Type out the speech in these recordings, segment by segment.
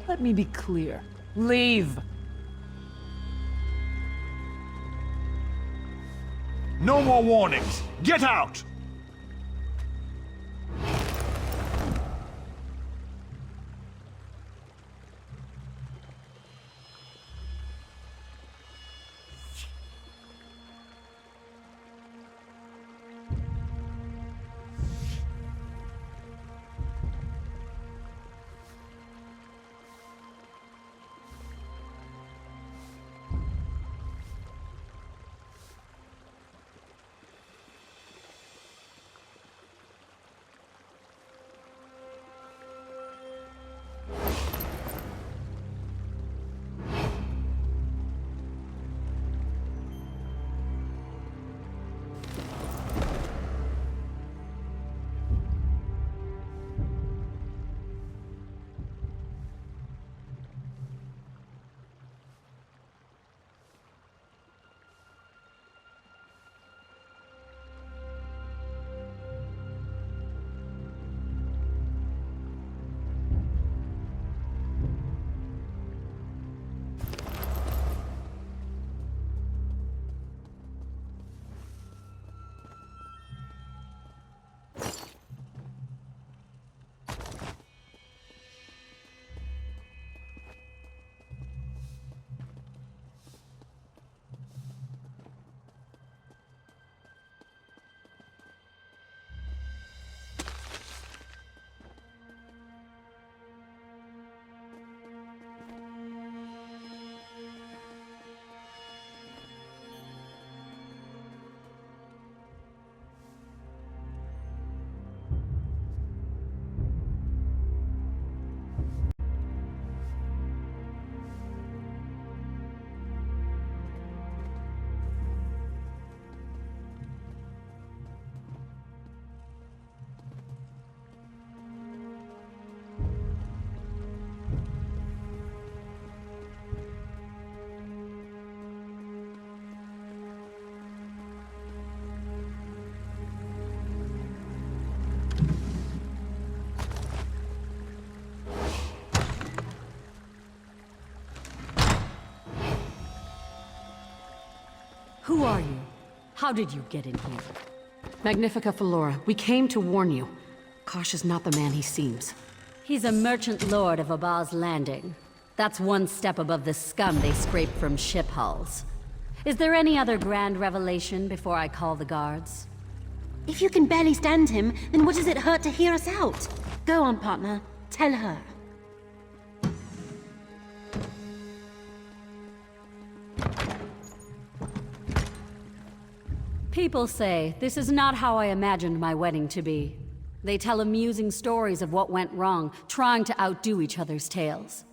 Let me be clear. Leave! No more warnings! Get out! Who are you? How did you get in here? Magnifica Flora, we came to warn you. Kosh is not the man he seems. He's a merchant lord of Abba's Landing. That's one step above the scum they scrape from ship hulls. Is there any other grand revelation before I call the guards? If you can barely stand him, then what does it hurt to hear us out? Go on, partner. Tell her. People say this is not how I imagined my wedding to be. They tell amusing stories of what went wrong, trying to outdo each other's tales.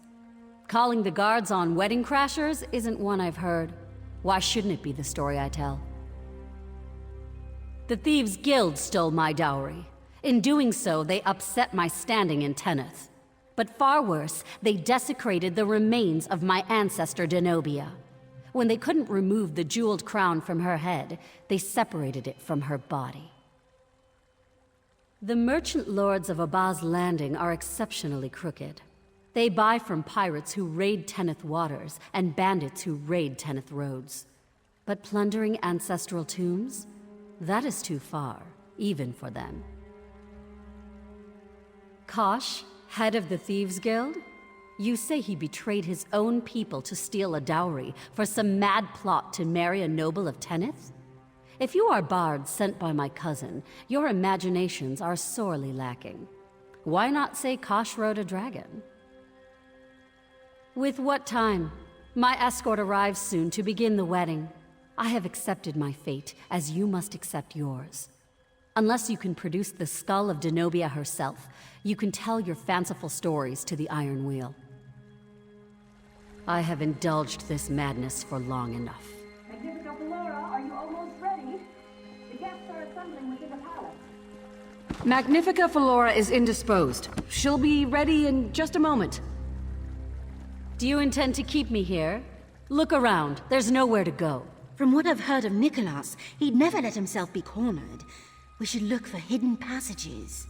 Calling the guards on wedding crashers isn't one I've heard. Why shouldn't it be the story I tell? The Thieves' Guild stole my dowry. In doing so, they upset my standing in Tenneth. But far worse, they desecrated the remains of my ancestor Denobia. When they couldn't remove the jeweled crown from her head, they separated it from her body. The merchant lords of Abba's Landing are exceptionally crooked. They buy from pirates who raid Tenneth waters and bandits who raid Tenneth roads. But plundering ancestral tombs? That is too far, even for them. Kosh, head of the Thieves' Guild? You say he betrayed his own people to steal a dowry for some mad plot to marry a noble of Tenneth? If you are bards sent by my cousin, your imaginations are sorely lacking. Why not say Kosh rode a dragon? With what time? My escort arrives soon to begin the wedding. I have accepted my fate, as you must accept yours. Unless you can produce the skull of Denobia herself, you can tell your fanciful stories to the Iron Wheel. I have indulged this madness for long enough. Magnifica Flora, are you almost ready? The guests are assembling within the palace. Magnifica Flora is indisposed. She'll be ready in just a moment. Do you intend to keep me here? Look around. There's nowhere to go. From what I've heard of Nicholas, he'd never let himself be cornered. We should look for hidden passages.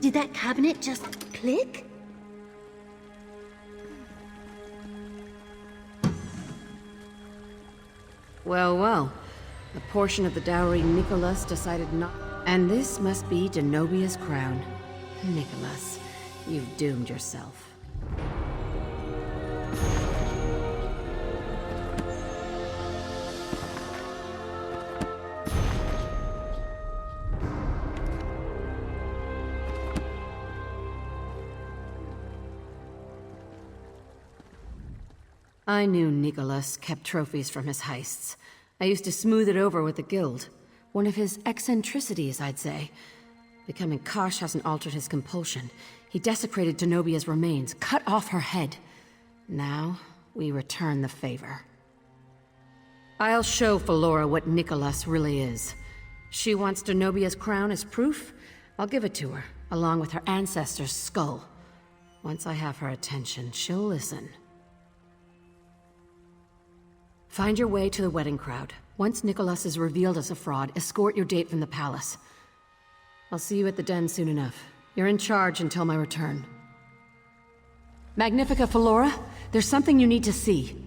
Did that cabinet just click? Well, well. A portion of the dowry Nicholas decided not... And this must be Denobia's crown. Nicholas, you've doomed yourself. I knew Nicholas kept trophies from his heists. I used to smooth it over with the guild. One of his eccentricities, I'd say. Becoming Kosh hasn't altered his compulsion. He desecrated Denobia's remains, cut off her head. Now, we return the favor. I'll show Felora what Nicholas really is. She wants Denobia's crown as proof. I'll give it to her, along with her ancestor's skull. Once I have her attention, she'll listen. Find your way to the wedding crowd. Once Nicholas is revealed as a fraud, escort your date from the palace. I'll see you at the den soon enough. You're in charge until my return. Magnifica Felora, there's something you need to see.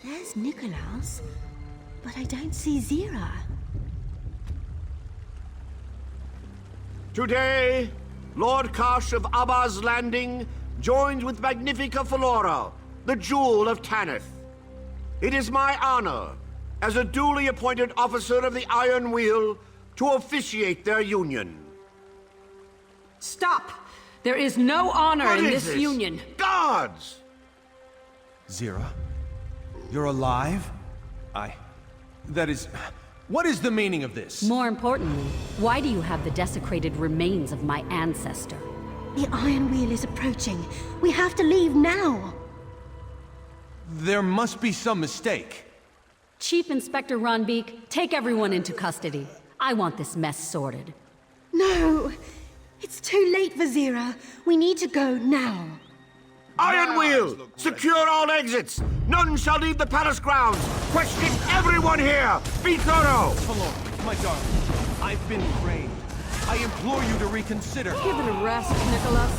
There's Nicholas, but I don't see Zira. Today, Lord Kosh of Abba's Landing joins with Magnifica Felora, the Jewel of Tanith. It is my honor, as a duly appointed officer of the Iron Wheel, to officiate their union. Stop! There is no honor What in is this union. Guards! Zira? You're alive? That is... What is the meaning of this? More importantly, why do you have the desecrated remains of my ancestor? The Iron Wheel is approaching. We have to leave now. There must be some mistake. Chief Inspector Ronbeek, take everyone into custody. I want this mess sorted. No! It's too late for Zira. We need to go now. Iron Wheel! Secure all exits! None shall leave the palace grounds! Question everyone here! Be thorough! Felora, my darling, I've been framed. I implore you to reconsider. Give it a rest, Nicholas.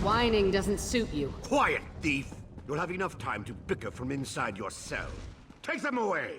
Whining doesn't suit you. Quiet, thief! You'll have enough time to bicker from inside your cell. Take them away!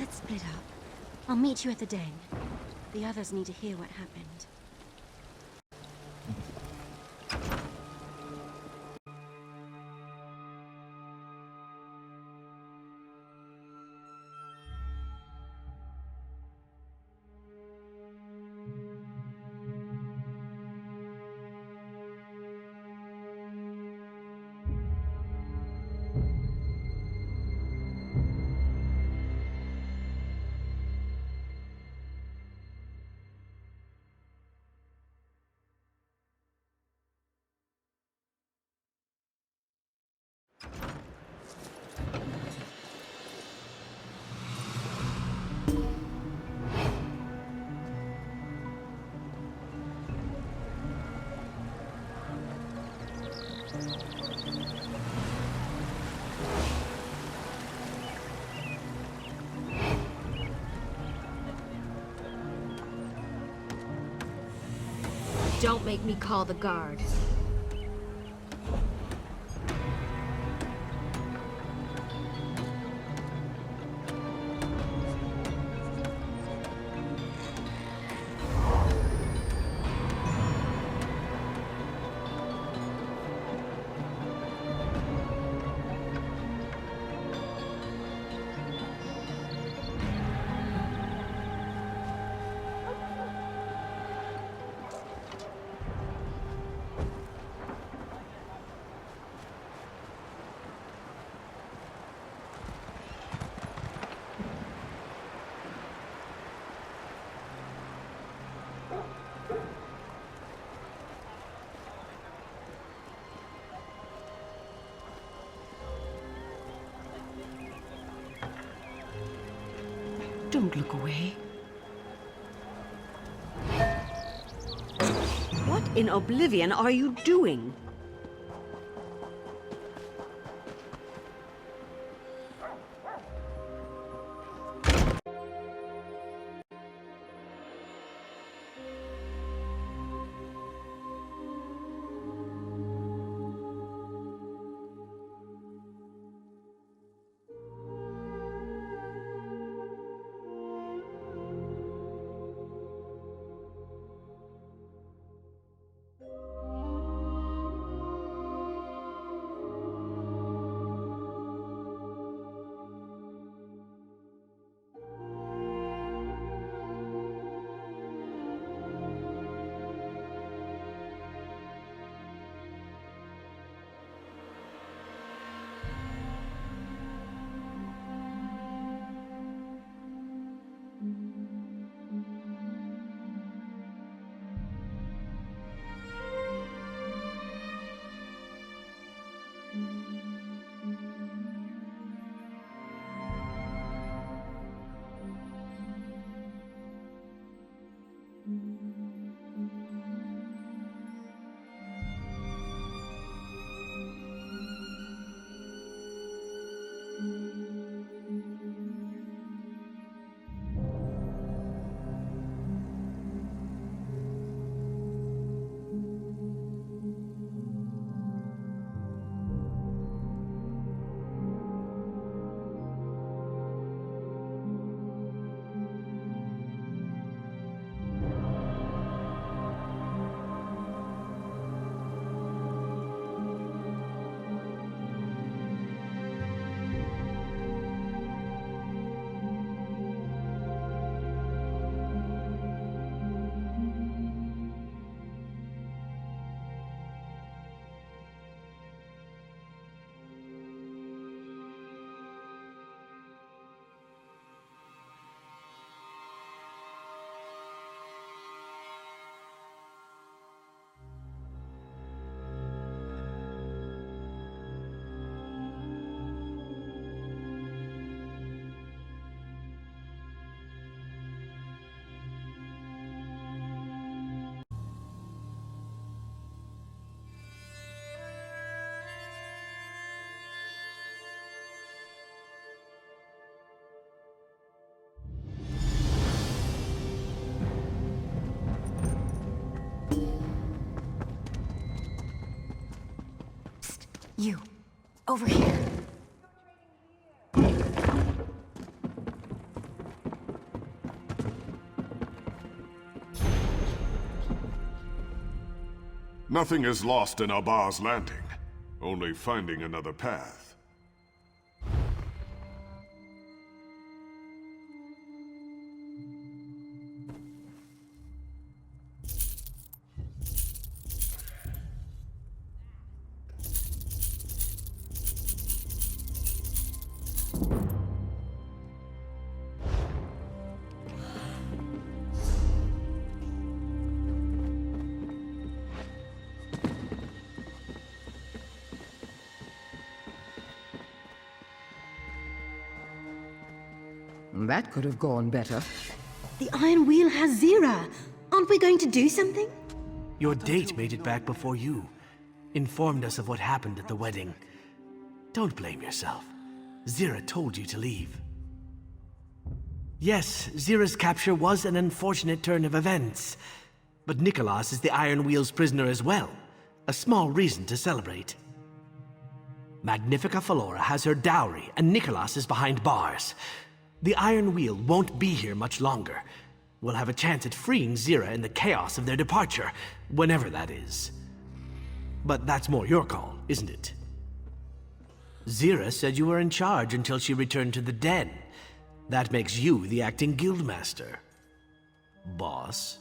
Let's split up. I'll meet you at the den. The others need to hear what happened. Don't make me call the guard. Don't look away. What in oblivion are you doing? You, over here. Nothing is lost in Abba's Landing. Only finding another path. That could have gone better. The Iron Wheel has Zira. Aren't we going to do something? Your date made it back before you. Informed us of what happened at the wedding. Don't blame yourself. Zira told you to leave. Yes, Zira's capture was an unfortunate turn of events. But Nicholas is the Iron Wheel's prisoner as well. A small reason to celebrate. Magnifica Flora has her dowry, and Nicholas is behind bars. The Iron Wheel won't be here much longer. We'll have a chance at freeing Zira in the chaos of their departure, whenever that is. But that's more your call, isn't it? Zira said you were in charge until she returned to the den. That makes you the acting guildmaster. Boss?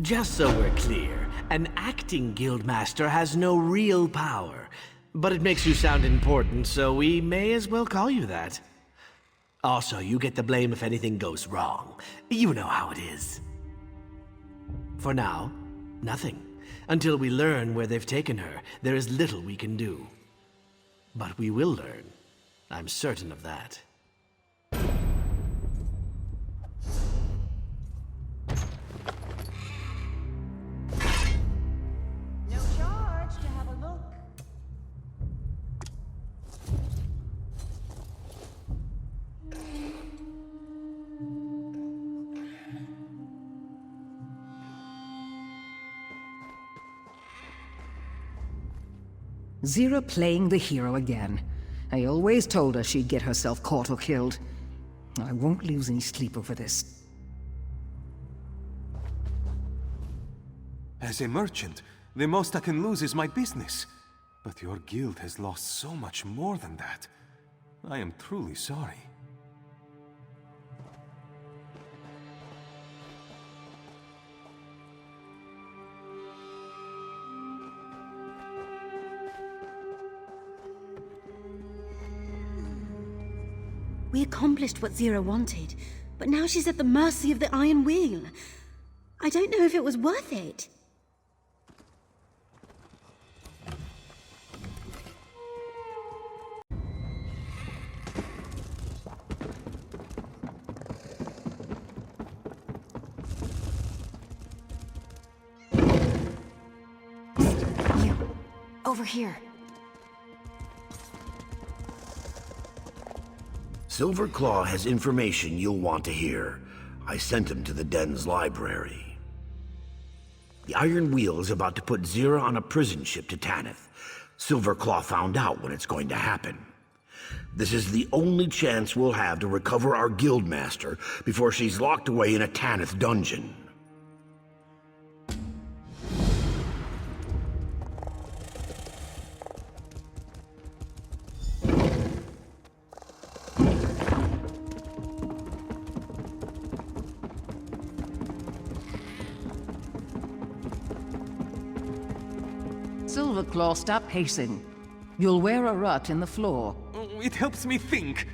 Just so we're clear, an acting guildmaster has no real power. But it makes you sound important, so we may as well call you that. Also, you get the blame if anything goes wrong. You know how it is. For now, nothing. Until we learn where they've taken her, there is little we can do. But we will learn. I'm certain of that. No charge to have a look. Zira playing the hero again. I always told her she'd get herself caught or killed. I won't lose any sleep over this. As a merchant, the most I can lose is my business. But your guild has lost so much more than that. I am truly sorry. We accomplished what Zira wanted, but now she's at the mercy of the Iron Wheel. I don't know if it was worth it. You, over here. Silverclaw has information you'll want to hear. I sent him to the den's library. The Iron Wheel is about to put Zira on a prison ship to Tanith. Silverclaw found out when it's going to happen. This is the only chance we'll have to recover our guildmaster before she's locked away in a Tanith dungeon. Silverclaw, stop pacing. You'll wear a rut in the floor. It helps me think.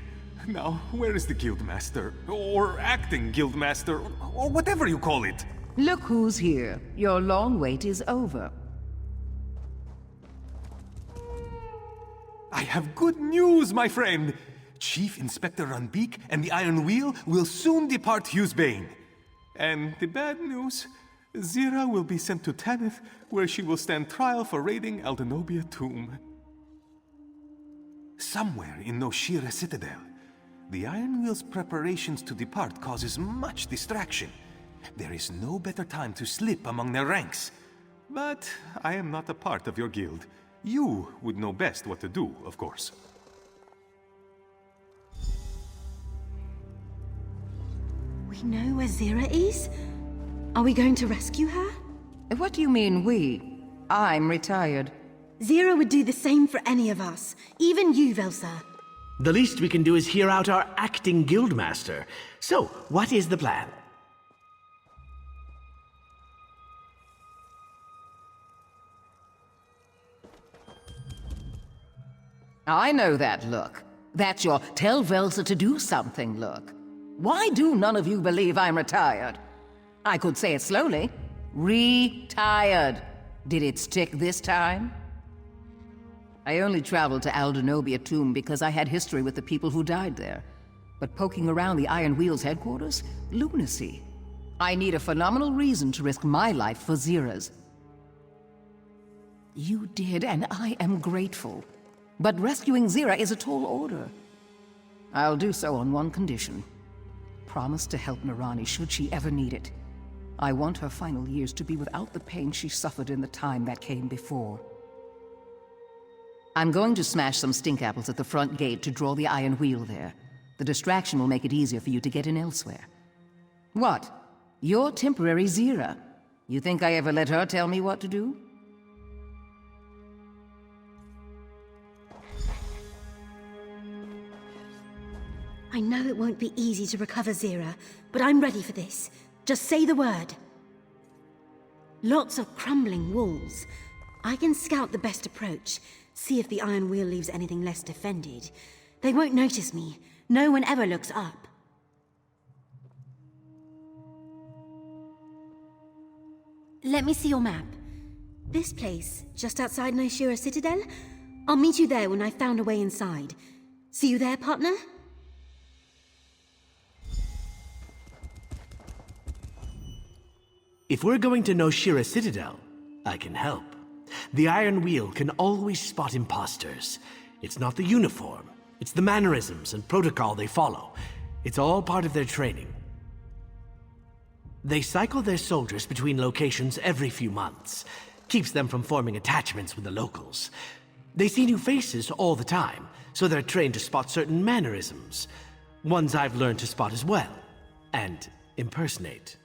Now, where is the guildmaster? Or acting guildmaster? Or whatever you call it? Look who's here. Your long wait is over. I have good news, my friend! Chief Inspector Runbeak and the Iron Wheel will soon depart Hughesbane. And the bad news, Zira will be sent to Tanith, where she will stand trial for raiding Aldenobia Tomb. Somewhere in Noshira Citadel, the Iron Wheel's preparations to depart causes much distraction. There is no better time to slip among their ranks. But I am not a part of your guild. You would know best what to do, of course. We know where Zira is? Are we going to rescue her? What do you mean, we? I'm retired. Zero would do the same for any of us. Even you, Velsa. The least we can do is hear out our acting guildmaster. So, what is the plan? I know that look. That's your tell Velsa to do something look. Why do none of you believe I'm retired? I could say it slowly. Retired. Did it stick this time? I only traveled to Aldenobia Tomb because I had history with the people who died there. But poking around the Iron Wheel's headquarters? Lunacy. I need a phenomenal reason to risk my life for Zira's. You did, and I am grateful. But rescuing Zira is a tall order. I'll do so on one condition. Promise to help Narani should she ever need it. I want her final years to be without the pain she suffered in the time that came before. I'm going to smash some stink apples at the front gate to draw the Iron Wheel there. The distraction will make it easier for you to get in elsewhere. What? You're temporary Zira. You think I ever let her tell me what to do? I know it won't be easy to recover Zira, but I'm ready for this. Just say the word. Lots of crumbling walls. I can scout the best approach, see if the Iron Wheel leaves anything less defended. They won't notice me. No one ever looks up. Let me see your map. This place, just outside Nishira Citadel? I'll meet you there when I've found a way inside. See you there, partner? If we're going to Nishira Citadel, I can help. The Iron Wheel can always spot imposters. It's not the uniform, it's the mannerisms and protocol they follow. It's all part of their training. They cycle their soldiers between locations every few months. Keeps them from forming attachments with the locals. They see new faces all the time, so they're trained to spot certain mannerisms. Ones I've learned to spot as well, and impersonate.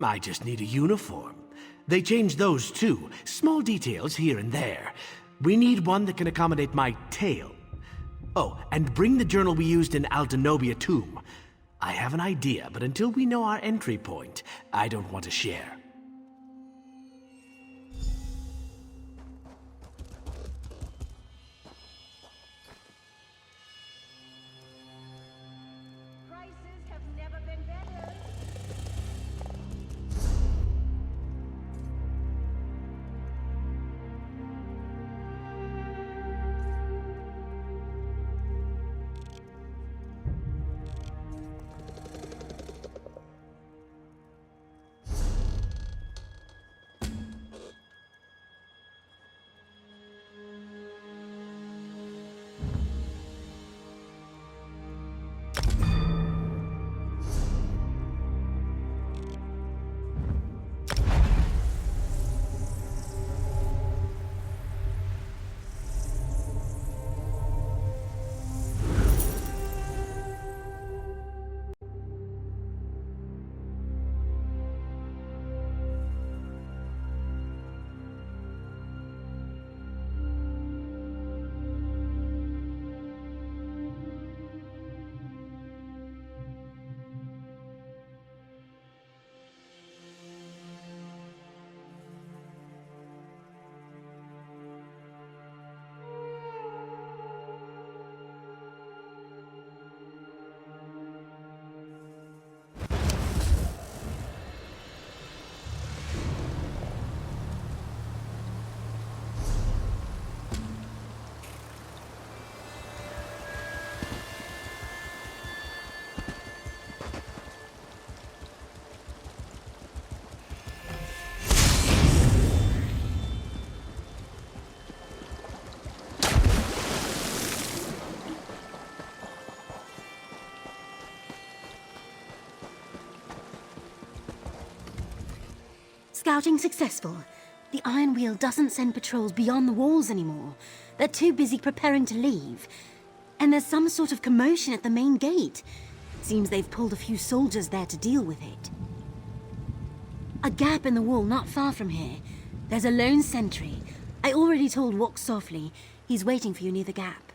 I just need a uniform. They change those too, small details here and there. We need one that can accommodate my tail. Oh, and bring the journal we used in Aldenobia Tomb. I have an idea, but until we know our entry point, I don't want to share. Prices have never been better. Scouting successful. The Iron Wheel doesn't send patrols beyond the walls anymore. They're too busy preparing to leave. And there's some sort of commotion at the main gate. Seems they've pulled a few soldiers there to deal with it. A gap in the wall not far from here. There's a lone sentry. I already told Walk Softly. He's waiting for you near the gap.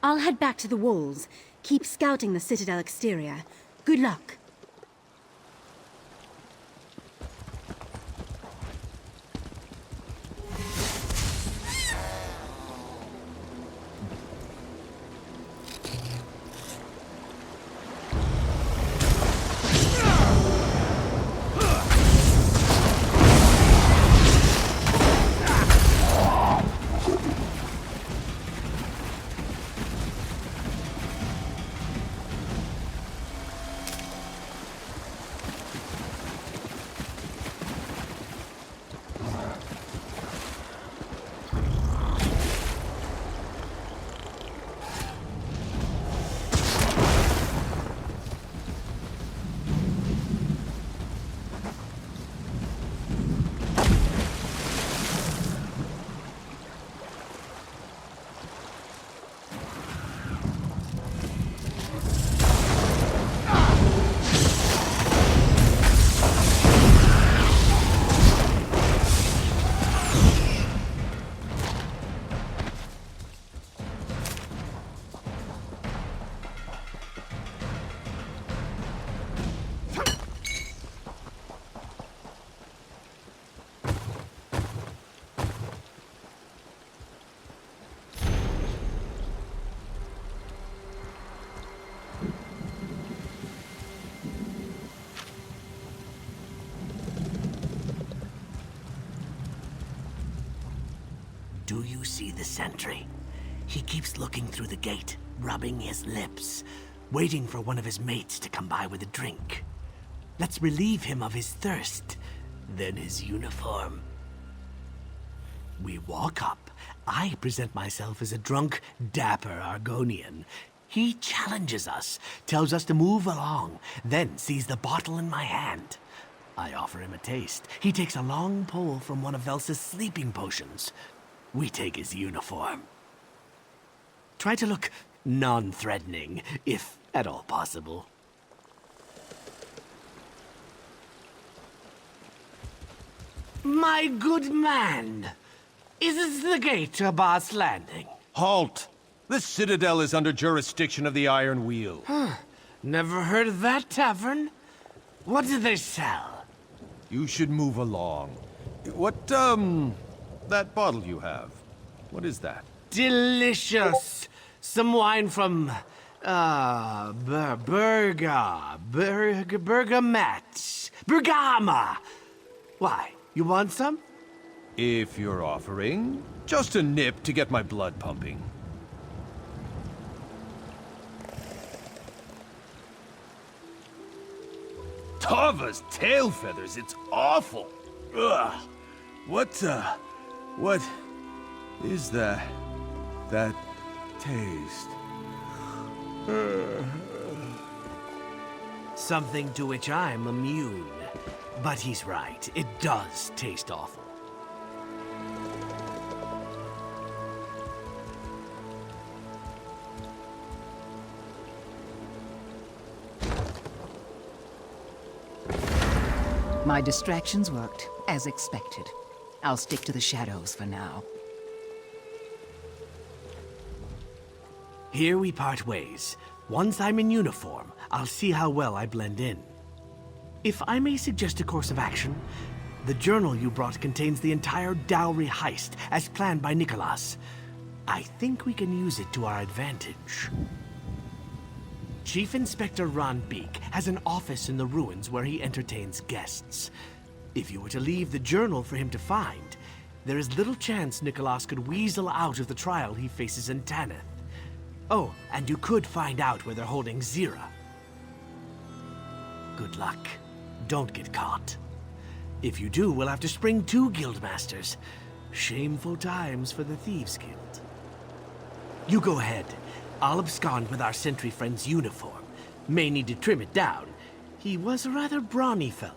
I'll head back to the walls. Keep scouting the Citadel exterior. Good luck. Do you see the sentry? He keeps looking through the gate, rubbing his lips, waiting for one of his mates to come by with a drink. Let's relieve him of his thirst, then his uniform. We walk up. I present myself as a drunk, dapper Argonian. He challenges us, tells us to move along, then sees the bottle in my hand. I offer him a taste. He takes a long pull from one of Velsa's sleeping potions. We take his uniform. Try to look non-threatening, if at all possible. My good man, is this the gate to Abbas Landing? Halt! The Citadel is under jurisdiction of the Iron Wheel. Never heard of that tavern? What do they sell? You should move along. What, that bottle you have, what is that? Delicious! Some wine from, Bergama! Why, you want some? If you're offering, just a nip to get my blood pumping. Tava's tail feathers, it's awful! Ugh! What is that taste? Something to which I'm immune. But he's right, it does taste awful. My distractions worked, as expected. I'll stick to the shadows for now. Here we part ways. Once I'm in uniform, I'll see how well I blend in. If I may suggest a course of action, the journal you brought contains the entire dowry heist, as planned by Nicholas. I think we can use it to our advantage. Chief Inspector Ron Beek has an office in the ruins where he entertains guests. If you were to leave the journal for him to find, there is little chance Nicholas could weasel out of the trial he faces in Tanith. Oh, and you could find out where they're holding Zira. Good luck. Don't get caught. If you do, we'll have to spring 2 guildmasters. Shameful times for the Thieves Guild. You go ahead. I'll abscond with our sentry friend's uniform. May need to trim it down. He was a rather brawny fellow.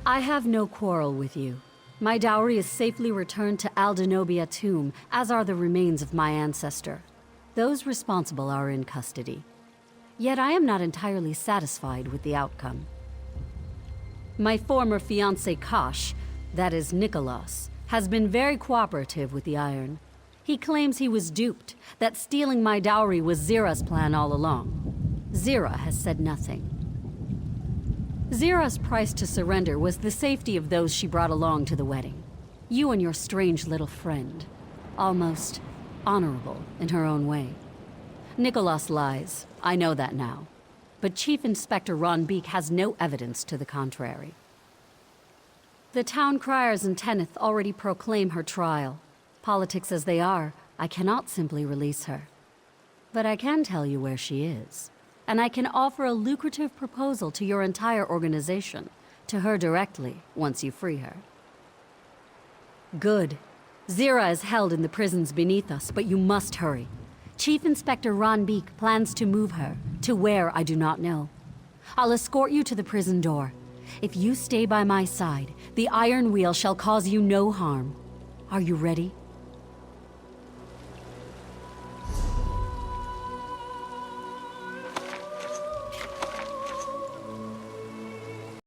I have no quarrel with you. My dowry is safely returned to Aldenobia Tomb, as are the remains of my ancestor. Those responsible are in custody. Yet I am not entirely satisfied with the outcome. My former fiancé Kosh, that is Nicholas, has been very cooperative with the Iron. He claims he was duped, that stealing my dowry was Zira's plan all along. Zira has said nothing. Zira's price to surrender was the safety of those she brought along to the wedding. You and your strange little friend. Almost honorable in her own way. Nicholas lies, I know that now. But Chief Inspector Ron Beek has no evidence to the contrary. The town criers in Tenneth already proclaim her trial. Politics as they are, I cannot simply release her. But I can tell you where she is. And I can offer a lucrative proposal to your entire organization, to her directly, once you free her. Good. Zira is held in the prisons beneath us, but you must hurry. Chief Inspector Ron Beek plans to move her, to where I do not know. I'll escort you to the prison door. If you stay by my side, the Iron Wheel shall cause you no harm. Are you ready?